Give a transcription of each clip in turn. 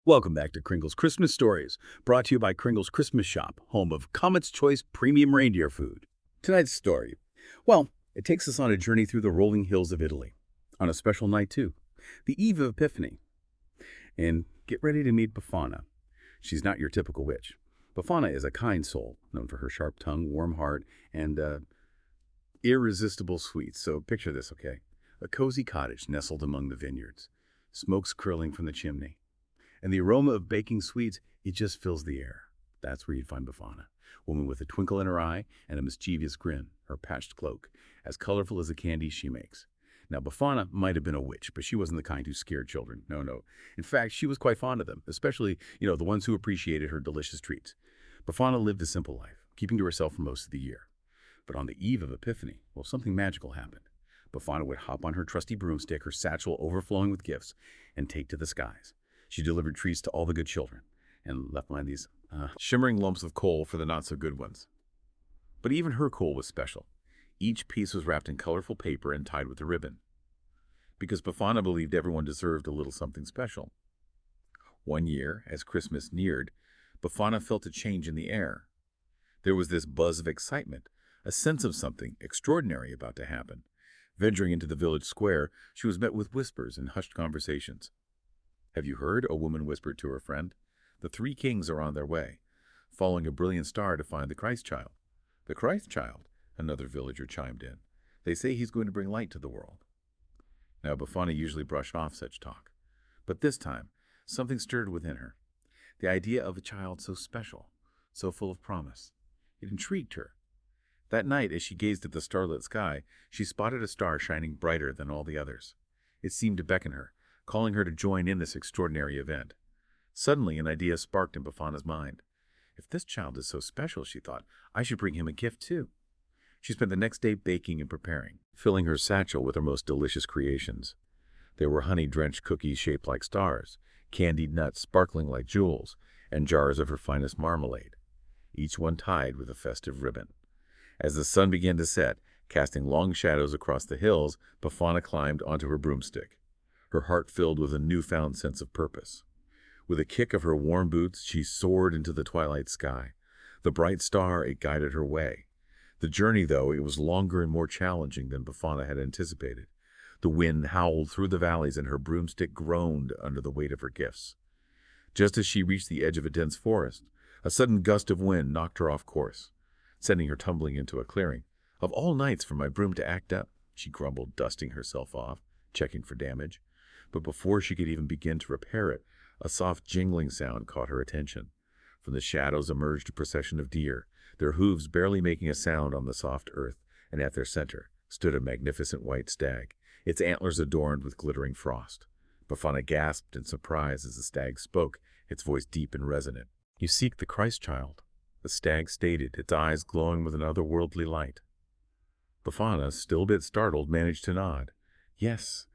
Welcome back to Kringle's Christmas Stories, brought to you by Kringle's Christmas Shop, home of Comet's Choice premium reindeer food. Tonight's story, well, it takes us on a journey through the rolling hills of Italy, on a special night too, the eve of Epiphany. And get ready to meet Befana. She's not your typical witch. Befana is a kind soul, known for her sharp tongue, warm heart, and irresistible sweets. So picture this, okay? A cozy cottage nestled among the vineyards, smokes curling from the chimney. And the aroma of baking sweets, it just fills the air. That's where you'd find Befana, a woman with a twinkle in her eye and a mischievous grin, her patched cloak, as colorful as the candies she makes. Now, Befana might have been a witch, but she wasn't the kind who scared children. No, no. In fact, she was quite fond of them, especially, the ones who appreciated her delicious treats. Befana lived a simple life, keeping to herself for most of the year. But on the eve of Epiphany, well, something magical happened. Befana would hop on her trusty broomstick, her satchel overflowing with gifts, and take to the skies. She delivered treats to all the good children and left behind these shimmering lumps of coal for the not-so-good ones. But even her coal was special. Each piece was wrapped in colorful paper and tied with a ribbon, because Befana believed everyone deserved a little something special. One year, as Christmas neared, Befana felt a change in the air. There was this buzz of excitement, a sense of something extraordinary about to happen. Venturing into the village square, she was met with whispers and hushed conversations. "Have you heard?" a woman whispered to her friend. "The three kings are on their way, following a brilliant star to find the Christ child." "The Christ child?" another villager chimed in. "They say he's going to bring light to the world." Now, Befana usually brushed off such talk, but this time, something stirred within her. The idea of a child so special, so full of promise. It intrigued her. That night, as she gazed at the starlit sky, she spotted a star shining brighter than all the others. It seemed to beckon her, calling her to join in this extraordinary event. Suddenly, an idea sparked in Befana's mind. "If this child is so special," she thought, "I should bring him a gift too." She spent the next day baking and preparing, filling her satchel with her most delicious creations. There were honey-drenched cookies shaped like stars, candied nuts sparkling like jewels, and jars of her finest marmalade, each one tied with a festive ribbon. As the sun began to set, casting long shadows across the hills, Befana climbed onto her broomstick, her heart filled with a newfound sense of purpose. With a kick of her warm boots, she soared into the twilight sky. The bright star, it guided her way. The journey, though, it was longer and more challenging than Befana had anticipated. The wind howled through the valleys, and her broomstick groaned under the weight of her gifts. Just as she reached the edge of a dense forest, a sudden gust of wind knocked her off course, sending her tumbling into a clearing. "Of all nights for my broom to act up," she grumbled, dusting herself off, checking for damage. But before she could even begin to repair it, a soft jingling sound caught her attention. From the shadows emerged a procession of deer, their hooves barely making a sound on the soft earth, and at their center stood a magnificent white stag, its antlers adorned with glittering frost. Befana gasped in surprise as the stag spoke, its voice deep and resonant. "You seek the Christ child," the stag stated, its eyes glowing with an otherworldly light. Befana, still a bit startled, managed to nod. Yes,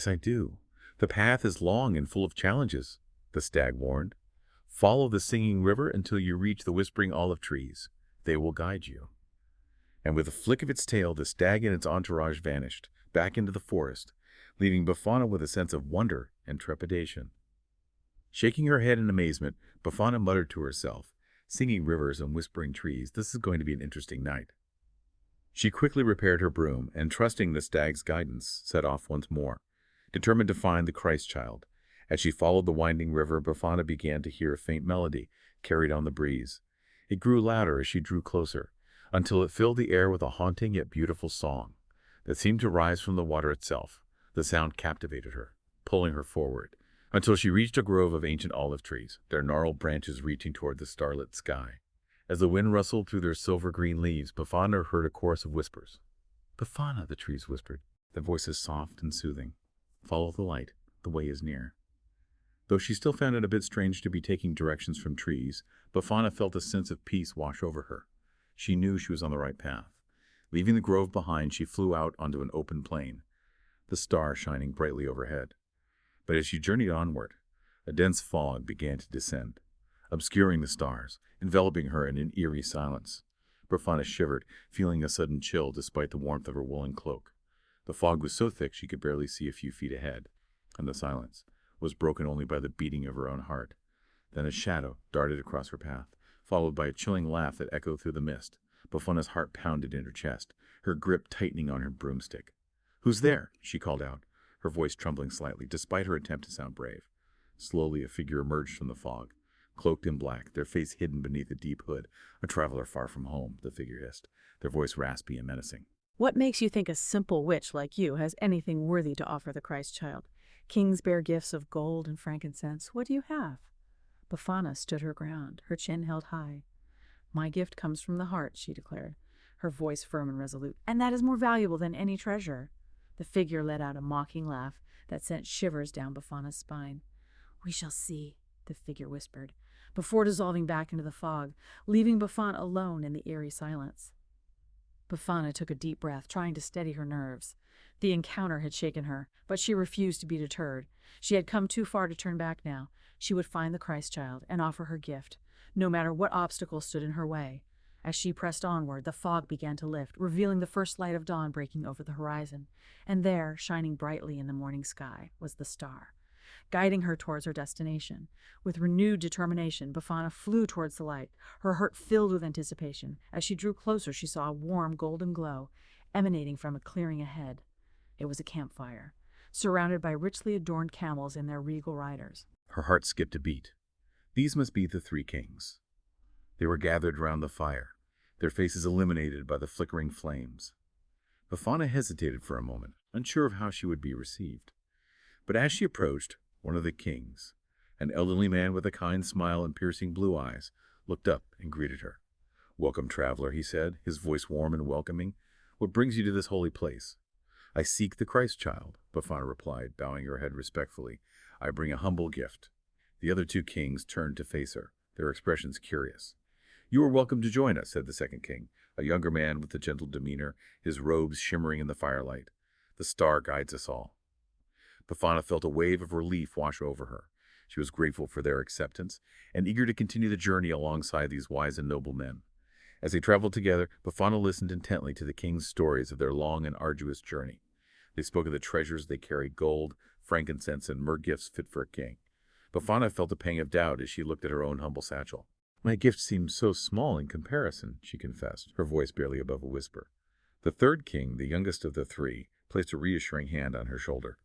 I do. The path is long and full of challenges," the stag warned. "Follow the singing river until you reach the whispering olive trees. They will guide you." And with a flick of its tail, the stag and its entourage vanished, back into the forest, leaving Befana with a sense of wonder and trepidation. Shaking her head in amazement, Befana muttered to herself, "Singing rivers and whispering trees, this is going to be an interesting night." She quickly repaired her broom, and trusting the stag's guidance, set off once more, determined to find the Christ child. As she followed the winding river, Befana began to hear a faint melody carried on the breeze. It grew louder as she drew closer, until it filled the air with a haunting yet beautiful song that seemed to rise from the water itself. The sound captivated her, pulling her forward, until she reached a grove of ancient olive trees, their gnarled branches reaching toward the starlit sky. As the wind rustled through their silver-green leaves, Befana heard a chorus of whispers. "Befana," the trees whispered, their voices soft and soothing. "Follow the light. The way is near." Though she still found it a bit strange to be taking directions from trees, Befana felt a sense of peace wash over her. She knew she was on the right path. Leaving the grove behind, she flew out onto an open plain, the star shining brightly overhead. But as she journeyed onward, a dense fog began to descend, obscuring the stars, enveloping her in an eerie silence. Befana shivered, feeling a sudden chill despite the warmth of her woolen cloak. The fog was so thick she could barely see a few feet ahead, and the silence was broken only by the beating of her own heart. Then a shadow darted across her path, followed by a chilling laugh that echoed through the mist. Befana's heart pounded in her chest, her grip tightening on her broomstick. "Who's there?" she called out, her voice trembling slightly, despite her attempt to sound brave. Slowly, a figure emerged from the fog, cloaked in black, their face hidden beneath a deep hood. "A traveler far from home," the figure hissed, their voice raspy and menacing. What makes you think a simple witch like you has anything worthy to offer the Christ child? Kings bear gifts of gold and frankincense. What do you have? Befana stood her ground, her chin held high. My gift comes from the heart, she declared, her voice firm and resolute, and that is more valuable than any treasure. The figure let out a mocking laugh that sent shivers down Befana's spine. We shall see, the figure whispered, before dissolving back into the fog, leaving Befana alone in the eerie silence. Befana took a deep breath, trying to steady her nerves. The encounter had shaken her, but she refused to be deterred. She had come too far to turn back now. She would find the Christ child and offer her gift, no matter what obstacle stood in her way. As she pressed onward, the fog began to lift, revealing the first light of dawn breaking over the horizon. And there, shining brightly in the morning sky, was the star, guiding her towards her destination. With renewed determination, Befana flew towards the light, her heart filled with anticipation. As she drew closer, she saw a warm golden glow emanating from a clearing ahead. It was a campfire, surrounded by richly adorned camels and their regal riders. Her heart skipped a beat. These must be the three kings. They were gathered round the fire, their faces illuminated by the flickering flames. Befana hesitated for a moment, unsure of how she would be received. But as she approached, one of the kings, an elderly man with a kind smile and piercing blue eyes, looked up and greeted her. "Welcome, traveler," he said, his voice warm and welcoming. "What brings you to this holy place?" "I seek the Christ child," Befana replied, bowing her head respectfully. "I bring a humble gift." The other two kings turned to face her, their expressions curious. "You are welcome to join us," said the second king, a younger man with a gentle demeanor, his robes shimmering in the firelight. "The star guides us all." Befana felt a wave of relief wash over her. She was grateful for their acceptance and eager to continue the journey alongside these wise and noble men. As they traveled together, Befana listened intently to the king's stories of their long and arduous journey. They spoke of the treasures they carried: gold, frankincense, and myrrh, gifts fit for a king. Befana felt a pang of doubt as she looked at her own humble satchel. "My gift seems so small in comparison," she confessed, her voice barely above a whisper. The third king, the youngest of the three, placed a reassuring hand on her shoulder.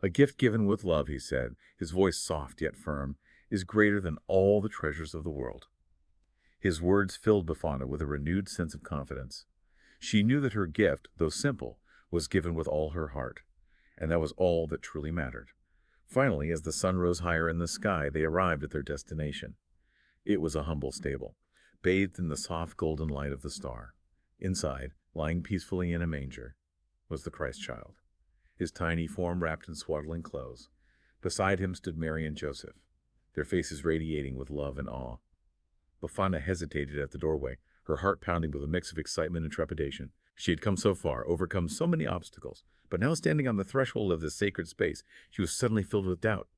"A gift given with love," he said, his voice soft yet firm, "is greater than all the treasures of the world." His words filled Befana with a renewed sense of confidence. She knew that her gift, though simple, was given with all her heart, and that was all that truly mattered. Finally, as the sun rose higher in the sky, they arrived at their destination. It was a humble stable, bathed in the soft golden light of the star. Inside, lying peacefully in a manger, was the Christ child, his tiny form wrapped in swaddling clothes. Beside him stood Mary and Joseph, their faces radiating with love and awe. Befana hesitated at the doorway, her heart pounding with a mix of excitement and trepidation. She had come so far, overcome so many obstacles, but now standing on the threshold of this sacred space, she was suddenly filled with doubt.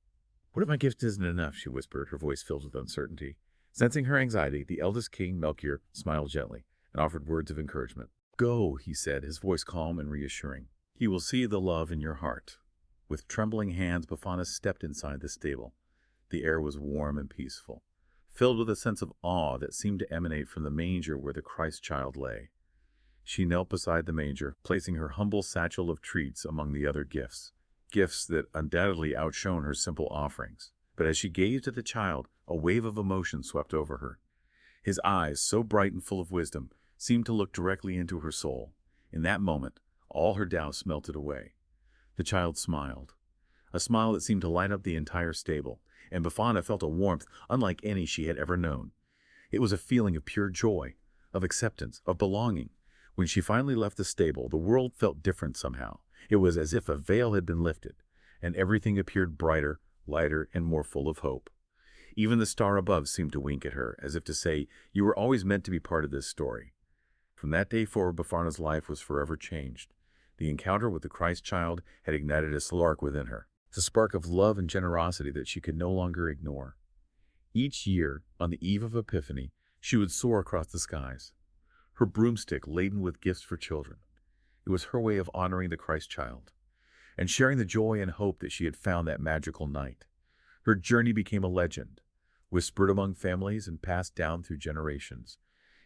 "What if my gift isn't enough?" she whispered, her voice filled with uncertainty. Sensing her anxiety, the eldest king, Melchior, smiled gently and offered words of encouragement. "Go," he said, his voice calm and reassuring. "He will see the love in your heart." With trembling hands, Befana stepped inside the stable. The air was warm and peaceful, filled with a sense of awe that seemed to emanate from the manger where the Christ child lay. She knelt beside the manger, placing her humble satchel of treats among the other gifts, gifts that undoubtedly outshone her simple offerings. But as she gazed at the child, a wave of emotion swept over her. His eyes, so bright and full of wisdom, seemed to look directly into her soul. In that moment, all her doubts melted away. The child smiled, a smile that seemed to light up the entire stable, and Befana felt a warmth unlike any she had ever known. It was a feeling of pure joy, of acceptance, of belonging. When she finally left the stable, the world felt different somehow. It was as if a veil had been lifted, and everything appeared brighter, lighter, and more full of hope. Even the star above seemed to wink at her, as if to say, "You were always meant to be part of this story." From that day forward, Befana's life was forever changed. The encounter with the Christ child had ignited a spark within her, a spark of love and generosity that she could no longer ignore. Each year, on the eve of Epiphany, she would soar across the skies, her broomstick laden with gifts for children. It was her way of honoring the Christ child and sharing the joy and hope that she had found that magical night. Her journey became a legend, whispered among families and passed down through generations.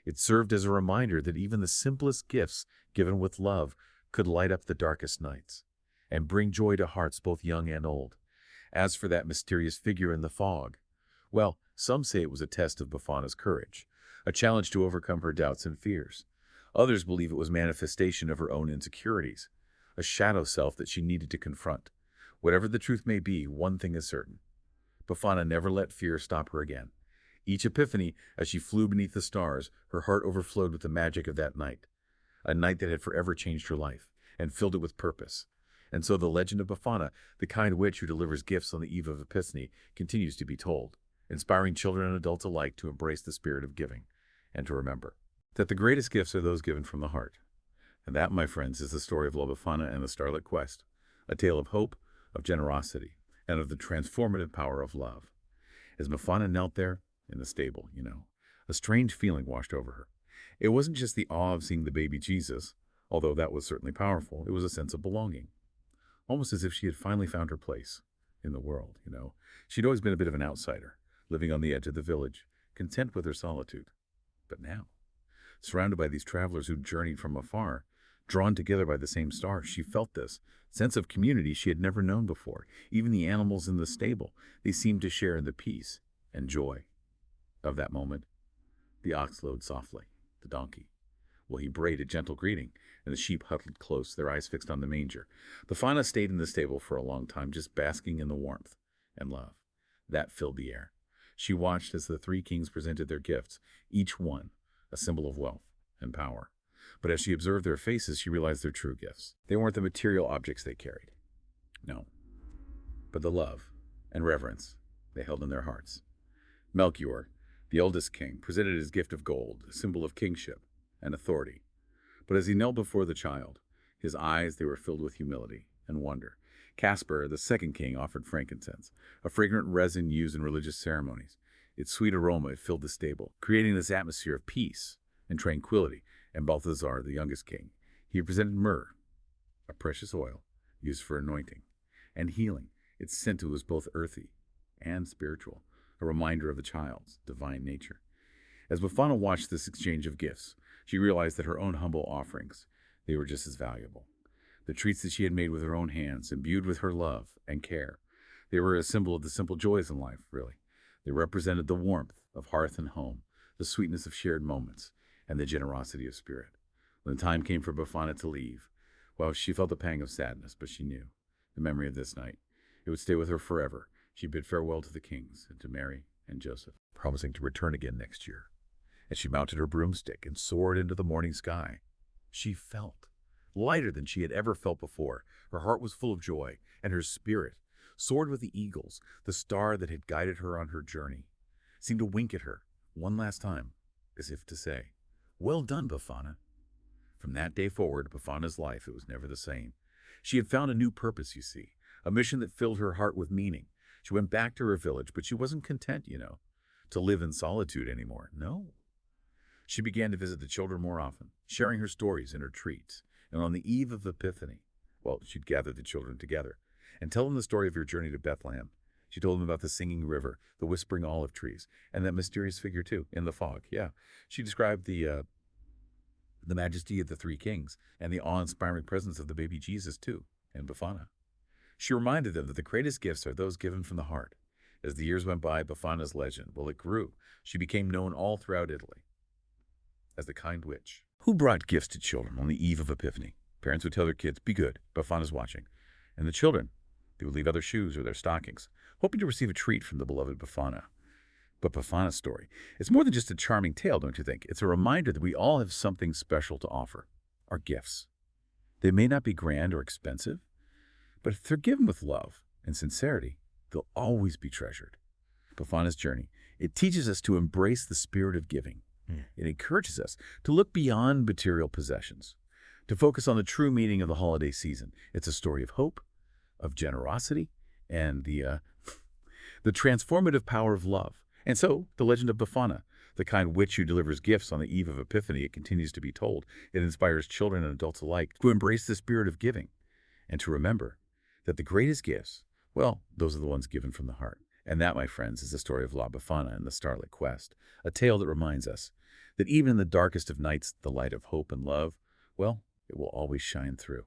It served as a reminder that even the simplest gifts given with love could light up the darkest nights and bring joy to hearts both young and old. As for that mysterious figure in the fog, well, some say it was a test of Befana's courage, a challenge to overcome her doubts and fears. Others believe it was manifestation of her own insecurities, a shadow self that she needed to confront. Whatever the truth may be, one thing is certain. Befana never let fear stop her again. Each epiphany, as she flew beneath the stars, her heart overflowed with the magic of that night, a night that had forever changed her life and filled it with purpose. And so the legend of Befana, the kind witch who delivers gifts on the eve of Epiphany, continues to be told, inspiring children and adults alike to embrace the spirit of giving and to remember that the greatest gifts are those given from the heart. And that, my friends, is the story of La Befana and the Starlit Quest, a tale of hope, of generosity, and of the transformative power of love. As Befana knelt there in the stable, a strange feeling washed over her. It wasn't just the awe of seeing the baby Jesus, although that was certainly powerful. It was a sense of belonging, almost as if she had finally found her place in the world. She'd always been a bit of an outsider, living on the edge of the village, content with her solitude. But now, surrounded by these travelers who'd journeyed from afar, drawn together by the same stars, she felt this sense of community she had never known before. Even the animals in the stable, they seemed to share in the peace and joy of that moment. The ox lowed softly. The donkey, well, he brayed a gentle greeting, and the sheep huddled close, their eyes fixed on the manger. Befana stayed in the stable for a long time, just basking in the warmth and love that filled the air. She watched as the three kings presented their gifts, each one a symbol of wealth and power. But as she observed their faces, she realized their true gifts. They weren't the material objects they carried. No, but the love and reverence they held in their hearts. Melchior, the eldest king, presented his gift of gold, a symbol of kingship and authority. But as he knelt before the child, his eyes, they were filled with humility and wonder. Caspar, the second king, offered frankincense, a fragrant resin used in religious ceremonies. Its sweet aroma, it filled the stable, creating this atmosphere of peace and tranquility. And Balthazar, the youngest king, he presented myrrh, a precious oil used for anointing and healing. Its scent was both earthy and spiritual, a reminder of the child's divine nature. As Befana watched this exchange of gifts, she realized that her own humble offerings, they were just as valuable. The treats that she had made with her own hands, imbued with her love and care, they were a symbol of the simple joys in life, really. They represented the warmth of hearth and home, the sweetness of shared moments, and the generosity of spirit. When the time came for Befana to leave, well, she felt a pang of sadness, but she knew the memory of this night, it would stay with her forever. She bid farewell to the kings and to Mary and Joseph, promising to return again next year. As she mounted her broomstick and soared into the morning sky, she felt lighter than she had ever felt before. Her heart was full of joy, and her spirit soared with the eagles. The star that had guided her on her journey seemed to wink at her one last time, as if to say, "Well done, Befana." From that day forward, Befana's life, it was never the same. She had found a new purpose, you see, a mission that filled her heart with meaning. She went back to her village, but she wasn't content, to live in solitude anymore. No. She began to visit the children more often, sharing her stories and her treats. And on the eve of Epiphany, well, she'd gather the children together and tell them the story of her journey to Bethlehem. She told them about the singing river, the whispering olive trees, and that mysterious figure, too, in the fog. Yeah, she described the majesty of the three kings and the awe-inspiring presence of the baby Jesus, too, and Befana. She reminded them that the greatest gifts are those given from the heart. As the years went by, Befana's legend, well, it grew. She became known all throughout Italy as the kind witch who brought gifts to children on the eve of Epiphany. Parents would tell their kids, "Be good, Befana's watching." And the children, they would leave other shoes or their stockings, hoping to receive a treat from the beloved Befana. But Befana's story, it's more than just a charming tale, don't you think? It's a reminder that we all have something special to offer, our gifts. They may not be grand or expensive, but if they're given with love and sincerity, they'll always be treasured. Befana's journey, it teaches us to embrace the spirit of giving. It encourages us to look beyond material possessions, to focus on the true meaning of the holiday season. It's a story of hope, of generosity, and the transformative power of love. And so, the legend of Befana, the kind witch who delivers gifts on the eve of Epiphany, it continues to be told. It inspires children and adults alike to embrace the spirit of giving and to remember that the greatest gifts, well, those are the ones given from the heart. And that, my friends, is the story of La Befana and the Starlit Quest, a tale that reminds us that even in the darkest of nights, the light of hope and love, well, it will always shine through.